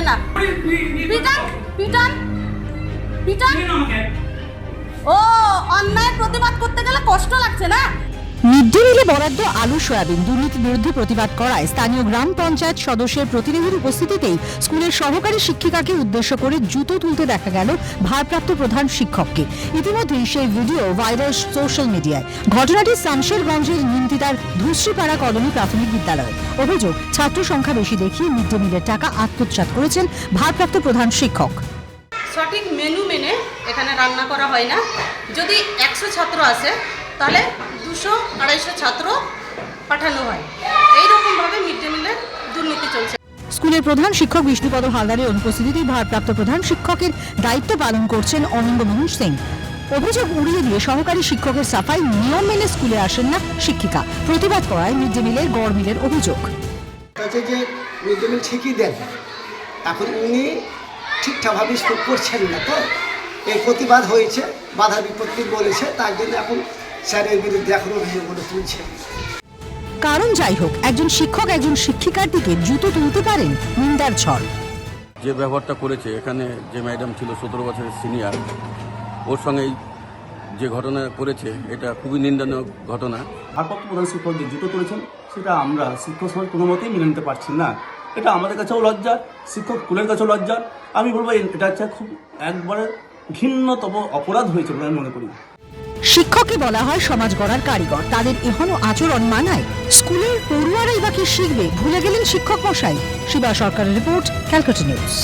না। পিটান ও অন্যায় প্রতিবাদ করতে গেলে কষ্ট লাগছে না। মিড ডে মিলে বরাদ্দ আলু সয়াবিন দুর্নীতির বিরুদ্ধে প্রতিবাদ করায় স্থানীয় গ্রাম পঞ্চায়েত সদস্যের প্রতিনিধির উপস্থিতিতেই স্কুলের সহকারী শিক্ষিকাকে উদ্দেশ্য করে জুতো তুলতে দেখা গেল ভারপ্রাপ্ত প্রধান শিক্ষককে। ইতিমধ্যেই সেই ভিডিও ভাইরাল সোশ্যাল মিডিয়ায়। ঘটনাটি শামশেরগঞ্জের নিমতিতার ধুশ্রীপাড়া কলোনি প্রাথমিক বিদ্যালয়। অভিযোগ, ছাত্র সংখ্যা বেশি দেখিয়ে মিড ডে মিলের টাকা আত্মসাৎ করেছেন ভারপ্রাপ্ত প্রধান শিক্ষক। সঠিক মেনু মেনে এখানে রান্না করা হয় না। যদি 100 ছাত্র আসে তাহলে 200-250 ছাত্র পাঠানো হয়। এইরকমভাবে মিড ডে মিলের দুর্নীতি চলছে। স্কুলের প্রধান শিক্ষক বিষ্ণুপদ হালদারের অনুপস্থিতিতে ভারপ্রাপ্ত প্রধান শিক্ষকের দায়িত্ব পালন করছেন অনঙ্গমোহন সিং। অভিযোগ উড়িয়ে দিয়ে সহকারী শিক্ষকের সাফাই, নিয়ম মেনে স্কুলে আসেন না শিক্ষিকা। প্রতিবাদ করায় মিড ডে মিলের গড়মিলের অভিযোগ। যে মিড ডে মিল ঠিকই দেন, এখন উনি ঠিকঠাকভাবে স্কুল করছেন না, তো এই প্রতিবাদ হয়েছে, বাধা বিপত্তি বলেছে, তার জন্য এখন স্যারের বিরুদ্ধে এখন অভিযোগগুলো তুলছে। কারণ যাই হোক, একজন শিক্ষক একজন শিক্ষিকার দিকে জুতো তুলতে পারেন, নিন্দার ঝড়। যে ব্যবহারটা করেছে, এখানে যে ম্যাডাম ছিল 17 বছরের সিনিয়র, ওর সঙ্গে যে ঘটনা করেছে এটা খুবই নিন্দনীয় ঘটনা। ভারপ্রাপ্ত প্রধান শিক্ষক যে জুতো তুলেছেন সেটা আমরা শিক্ষক সমাজ কোনো মতেই মেনে নিতে পারছি না। এটা আমাদের কাছেও লজ্জা, শিক্ষক স্কুলের কাছেও লজ্জা। আমি বলবো এটা হচ্ছে খুব একবারে ঘৃণ্যতম অপরাধ হয়েছে বলে আমি মনে করি। শিক্ষককে বলা হয় সমাজ গড়ার কারিগর, তাদের এখনো আচরণ মানায়। স্কুলের পড়ুয়ারাই বা কি শিখবে, ভুলে গেলেন শিক্ষক মশাই। শিবা সরকারের রিপোর্ট, ক্যালকাটা নিউজ।